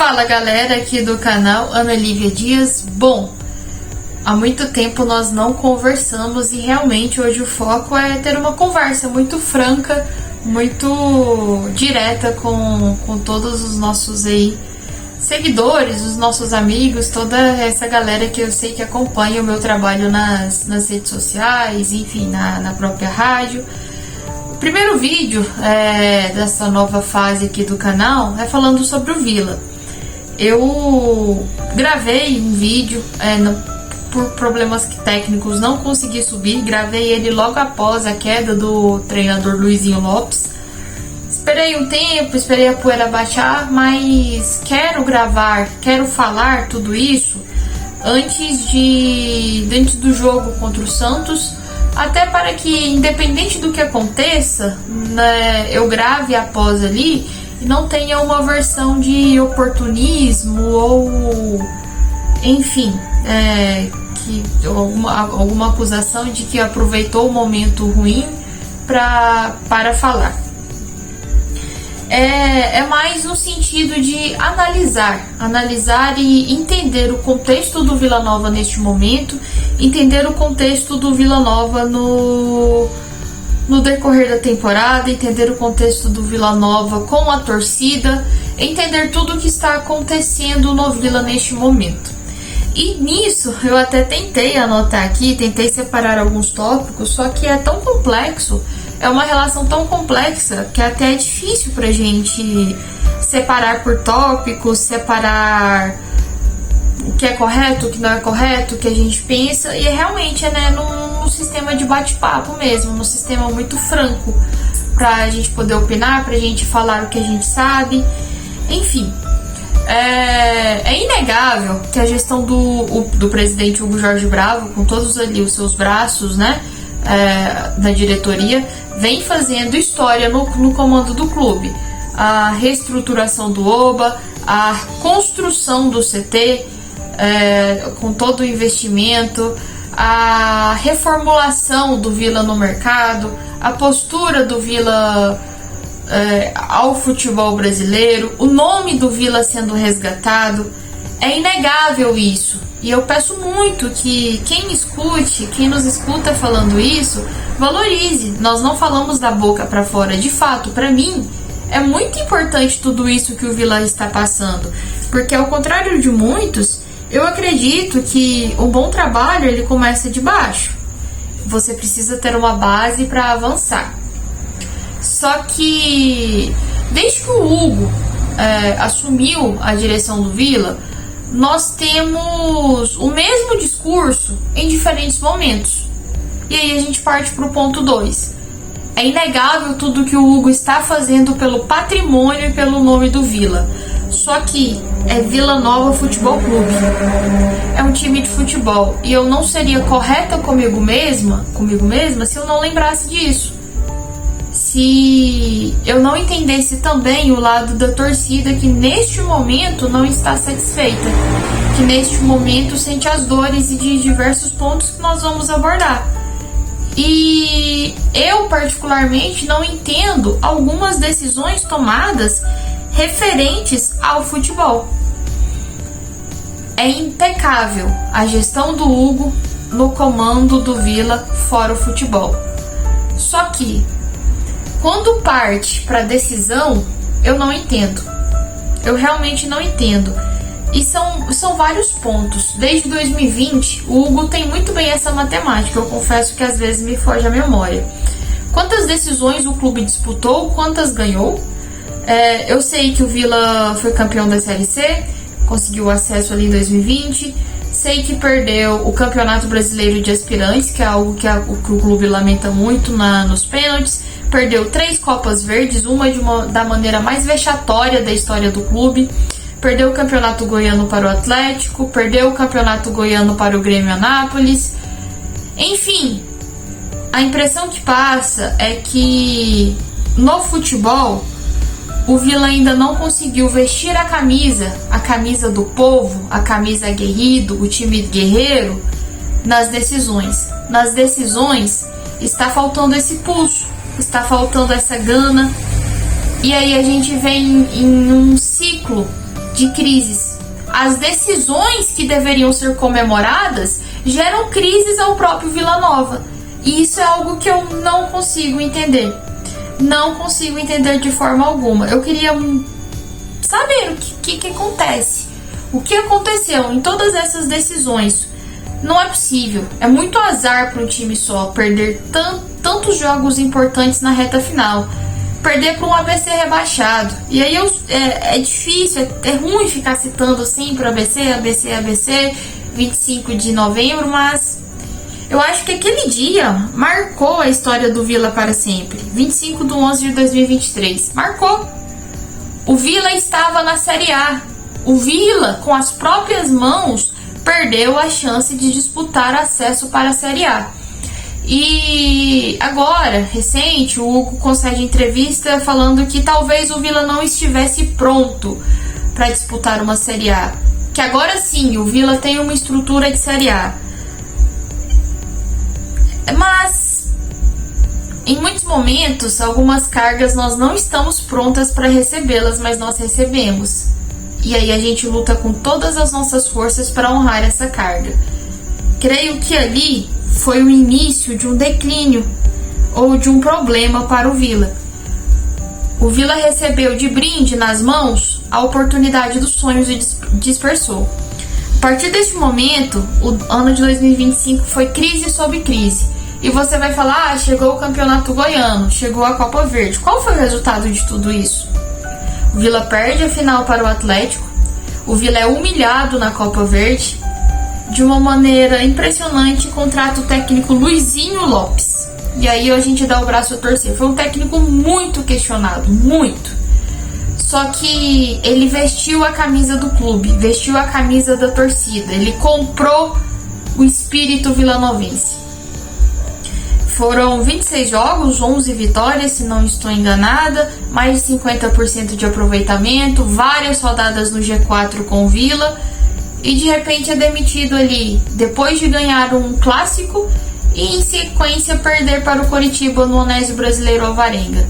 Fala galera aqui do canal Ana Lívia Dias. Bom, há muito tempo nós não conversamos e realmente hoje o foco é ter uma conversa muito franca, muito direta com todos os nossos aí seguidores, os nossos amigos, toda essa galera que eu sei que acompanha o meu trabalho nas redes sociais, enfim, na própria rádio. O primeiro vídeo dessa nova fase aqui do canal é falando sobre o Vila. Eu gravei um vídeo, por problemas técnicos não consegui subir, gravei ele logo após a queda do treinador Luizinho Lopes. Esperei um tempo, esperei a poeira baixar, mas quero falar tudo isso antes do jogo contra o Santos, até para que, independente do que aconteça, né, eu grave após ali e não tenha uma versão de oportunismo ou, enfim, alguma acusação de que aproveitou o momento ruim para falar. É mais no sentido de analisar e entender o contexto do Vila Nova neste momento, entender o contexto do Vila Nova no decorrer da temporada, entender o contexto do Vila Nova com a torcida, entender tudo o que está acontecendo no Vila neste momento. E nisso eu até tentei anotar aqui, tentei separar alguns tópicos, só que é tão complexo, é uma relação tão complexa que até é difícil pra gente separar por tópicos, separar o que é correto, o que não é correto, o que a gente pensa, e realmente num sistema de bate-papo mesmo, num sistema muito franco, pra gente poder opinar, pra gente falar o que a gente sabe, enfim. É inegável que a gestão do presidente Hugo Jorge Bravo, com todos ali os seus braços, né, da diretoria, vem fazendo história no comando do clube. A reestruturação do Oba, a construção do CT, com todo o investimento, a reformulação do Vila no mercado, a postura do Vila ao futebol brasileiro, o nome do Vila sendo resgatado. É inegável isso, e eu peço muito que quem nos escuta falando isso, valorize. Nós não falamos da boca para fora. De fato, para mim é muito importante tudo isso que o Vila está passando, porque ao contrário de muitos, eu acredito que um bom trabalho ele começa de baixo. Você precisa ter uma base para avançar. Só que desde que o Hugo assumiu a direção do Vila, nós temos o mesmo discurso em diferentes momentos. E aí a gente parte para o ponto 2. É inegável tudo que o Hugo está fazendo pelo patrimônio e pelo nome do Vila. Só que é Vila Nova Futebol Clube. É um time de futebol. E eu não seria correta comigo mesma se eu não lembrasse disso. Se eu não entendesse também o lado da torcida que neste momento não está satisfeita, que neste momento sente as dores e de diversos pontos que nós vamos abordar. E eu particularmente não entendo algumas decisões tomadas referentes ao futebol. É impecável a gestão do Hugo no comando do Vila fora o futebol. Só que quando parte para decisão, eu não entendo. Eu realmente não entendo. E são vários pontos. Desde 2020, o Hugo tem muito bem essa matemática. Eu confesso que às vezes me foge a memória. Quantas decisões o clube disputou, quantas ganhou? Eu sei que o Vila foi campeão da Série C, conseguiu acesso ali em 2020. Sei que perdeu o Campeonato Brasileiro de Aspirantes, que é algo que o clube lamenta muito nos pênaltis. Perdeu 3 Copas Verdes, uma da maneira mais vexatória da história do clube. Perdeu o Campeonato Goiano para o Atlético, perdeu o Campeonato Goiano para o Grêmio Anápolis. Enfim, a impressão que passa é que no futebol o Vila ainda não conseguiu vestir a camisa do povo, a camisa aguerrido, o time guerreiro, nas decisões. Nas decisões está faltando esse pulso, está faltando essa gana, e aí a gente vem em um ciclo de crises. As decisões que deveriam ser comemoradas geram crises ao próprio Vila Nova. E isso é algo que eu não consigo entender. Não consigo entender de forma alguma. Eu queria saber o que acontece. O que aconteceu em todas essas decisões. Não é possível. É muito azar para um time só perder tantos jogos importantes na reta final. Perder para um ABC rebaixado. E aí é difícil, é ruim ficar citando sempre ABC, 25 de novembro, mas eu acho que aquele dia marcou a história do Vila para sempre. 25 de 11 de 2023. Marcou. O Vila estava na Série A. O Vila, com as próprias mãos, perdeu a chance de disputar acesso para a Série A. E agora, recente, o Hugo concede entrevista falando que talvez o Vila não estivesse pronto para disputar uma Série A. Que agora sim, o Vila tem uma estrutura de Série A. Mas, em muitos momentos, algumas cargas nós não estamos prontas para recebê-las, mas nós recebemos. E aí a gente luta com todas as nossas forças para honrar essa carga. Creio que ali foi o início de um declínio ou de um problema para o Vila. O Vila recebeu de brinde nas mãos a oportunidade dos sonhos e dispersou. A partir deste momento, o ano de 2025 foi crise sobre crise. E você vai falar, chegou o Campeonato Goiano, chegou a Copa Verde. Qual foi o resultado de tudo isso? O Vila perde a final para o Atlético. O Vila é humilhado na Copa Verde. De uma maneira impressionante, contrata o técnico Luizinho Lopes. E aí a gente dá o braço a torcer. Foi um técnico muito questionado, muito. Só que ele vestiu a camisa do clube, vestiu a camisa da torcida. Ele comprou o espírito vilanovense. Foram 26 jogos, 11 vitórias, se não estou enganada, mais de 50% de aproveitamento, várias rodadas no G4 com o Vila, e de repente é demitido ali, depois de ganhar um clássico e em sequência perder para o Coritiba no Onésio Brasileiro Alvarenga.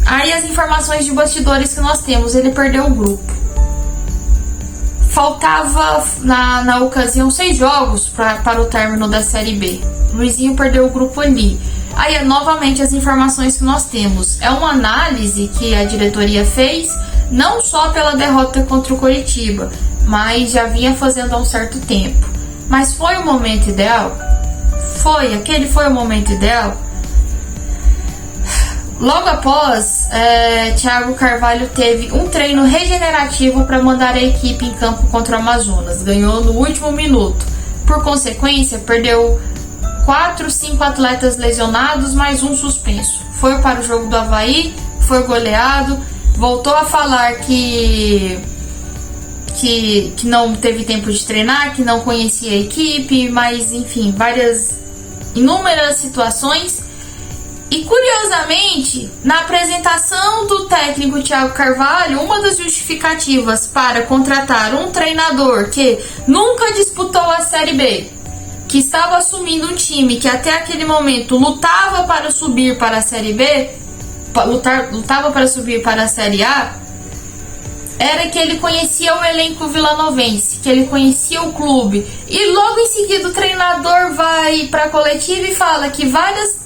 Aí as informações de bastidores que nós temos, ele perdeu o grupo. Faltava na ocasião 6 jogos para o término da Série B. Luizinho perdeu o grupo ali. Aí novamente as informações que nós temos. É uma análise que a diretoria fez, não só pela derrota contra o Coritiba, mas já vinha fazendo há um certo tempo. Mas foi o momento ideal? Aquele foi o momento ideal? Logo após, Thiago Carvalho teve um treino regenerativo para mandar a equipe em campo contra o Amazonas. Ganhou no último minuto. Por consequência, perdeu 4, 5 atletas lesionados, mais um suspenso. Foi para o jogo do Avaí, foi goleado, voltou a falar que não teve tempo de treinar, que não conhecia a equipe, mas enfim, inúmeras situações. E curiosamente, na apresentação do técnico Thiago Carvalho, uma das justificativas para contratar um treinador que nunca disputou a Série B, que estava assumindo um time que até aquele momento lutava para subir para a Série B, lutava para subir para a Série A, era que ele conhecia o elenco vilanovense, que ele conhecia o clube. E logo em seguida o treinador vai para a coletiva e fala que várias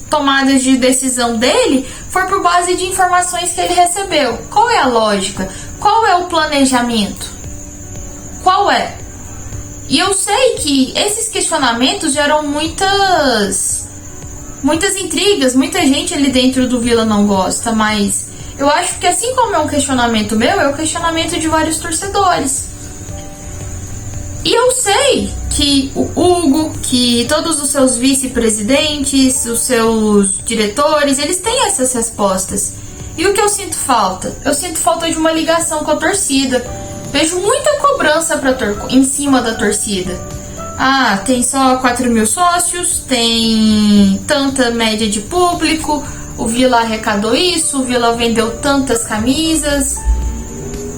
tomadas de decisão dele foi por base de informações que ele recebeu. Qual é a lógica? Qual é o planejamento? Qual é? E eu sei que esses questionamentos geram muitas intrigas, muita gente ali dentro do Vila não gosta, mas eu acho que assim como é um questionamento meu, é o questionamento de vários torcedores. E eu sei que o Hugo, que todos os seus vice-presidentes, os seus diretores, eles têm essas respostas. E o que eu sinto falta? Eu sinto falta de uma ligação com a torcida. Vejo muita cobrança em cima da torcida. Ah, tem só 4 mil sócios, tem tanta média de público, o Vila arrecadou isso, o Vila vendeu tantas camisas.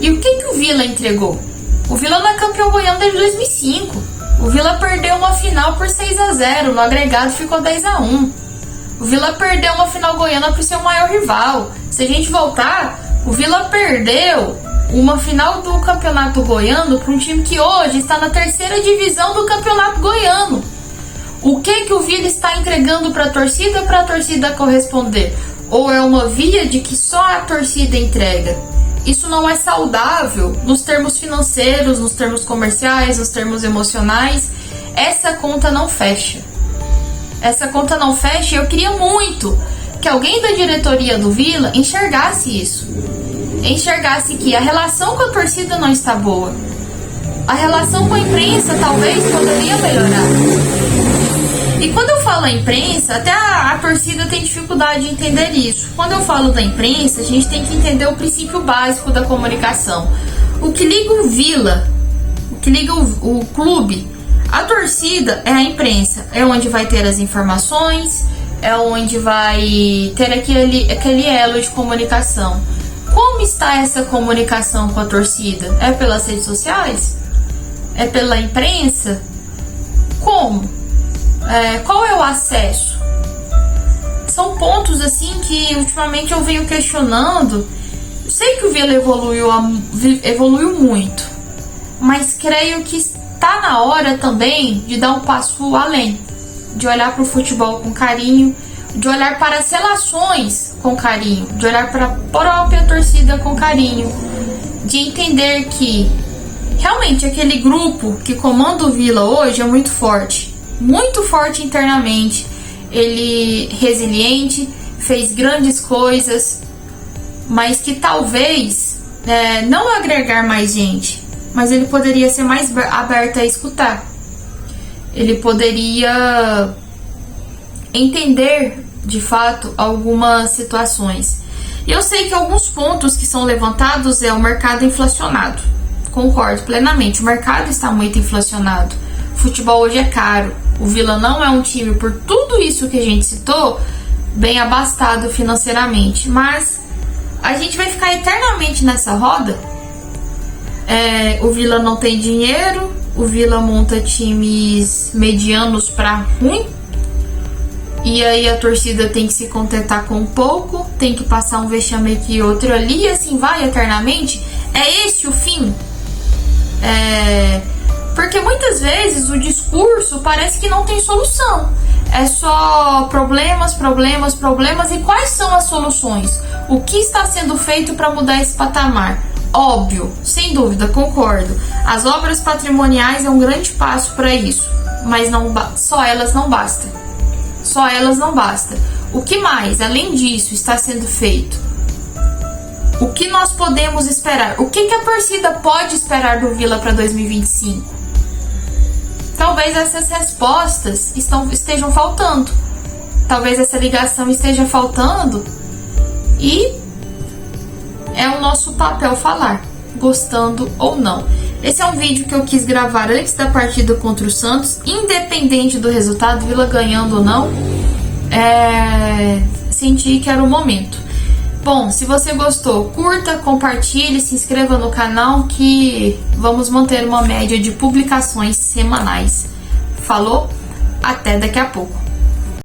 E o que o Vila entregou? O Vila não é campeão goiano desde 2005. O Vila perdeu uma final por 6-0, no agregado ficou 10-1. O Vila perdeu uma final goiana para o seu maior rival. Se a gente voltar, o Vila perdeu uma final do Campeonato Goiano para um time que hoje está na 3ª divisão do Campeonato Goiano. O que o Vila está entregando para a torcida corresponder? Ou é uma via de que só a torcida entrega? Isso não é saudável nos termos financeiros, nos termos comerciais, nos termos emocionais. Essa conta não fecha. Essa conta não fecha e eu queria muito que alguém da diretoria do Vila enxergasse isso. Enxergasse que a relação com a torcida não está boa. A relação com a imprensa talvez poderia melhorar. E quando eu falo a imprensa, até a torcida tem dificuldade de entender isso. Quando eu falo da imprensa, a gente tem que entender o princípio básico da comunicação. O que liga o Vila, o que liga o clube, a torcida é a imprensa. É onde vai ter as informações, é onde vai ter aquele elo de comunicação. Como está essa comunicação com a torcida? É pelas redes sociais? É pela imprensa? Como? Qual é o acesso? São pontos assim que ultimamente eu venho questionando. Eu sei que o Vila evoluiu muito, mas creio que está na hora também de dar um passo além, de olhar para o futebol com carinho, de olhar para as relações com carinho, de olhar para a própria torcida com carinho, de entender que realmente aquele grupo que comanda o Vila hoje é muito forte internamente. Ele resiliente, fez grandes coisas, mas que talvez não agregar mais gente, mas ele poderia ser mais aberto a escutar. Ele poderia entender de fato algumas situações. E eu sei que alguns pontos que são levantados é o mercado inflacionado. Concordo plenamente, o mercado está muito inflacionado. O futebol hoje é caro. O Vila não é um time, por tudo isso que a gente citou, bem abastado financeiramente. Mas a gente vai ficar eternamente nessa roda. O Vila não tem dinheiro, o Vila monta times medianos para ruim, e aí a torcida tem que se contentar com pouco, tem que passar um vexame aqui e outro ali, e assim vai eternamente. É esse o fim? Porque muitas vezes o discurso parece que não tem solução. É só problemas. E quais são as soluções? O que está sendo feito para mudar esse patamar? Óbvio, sem dúvida, concordo. As obras patrimoniais é um grande passo para isso, mas só elas não bastam. O que mais, além disso, está sendo feito? O que nós podemos esperar? O que a torcida pode esperar do Vila para 2025? Talvez essas respostas estejam faltando. Talvez essa ligação esteja faltando. E é o nosso papel falar, gostando ou não. Esse é um vídeo que eu quis gravar antes da partida contra o Santos, independente do resultado, Vila ganhando ou não. Senti que era o momento. Bom, se você gostou, curta, compartilhe, se inscreva no canal que vamos manter uma média de publicações semanais. Falou? Até daqui a pouco.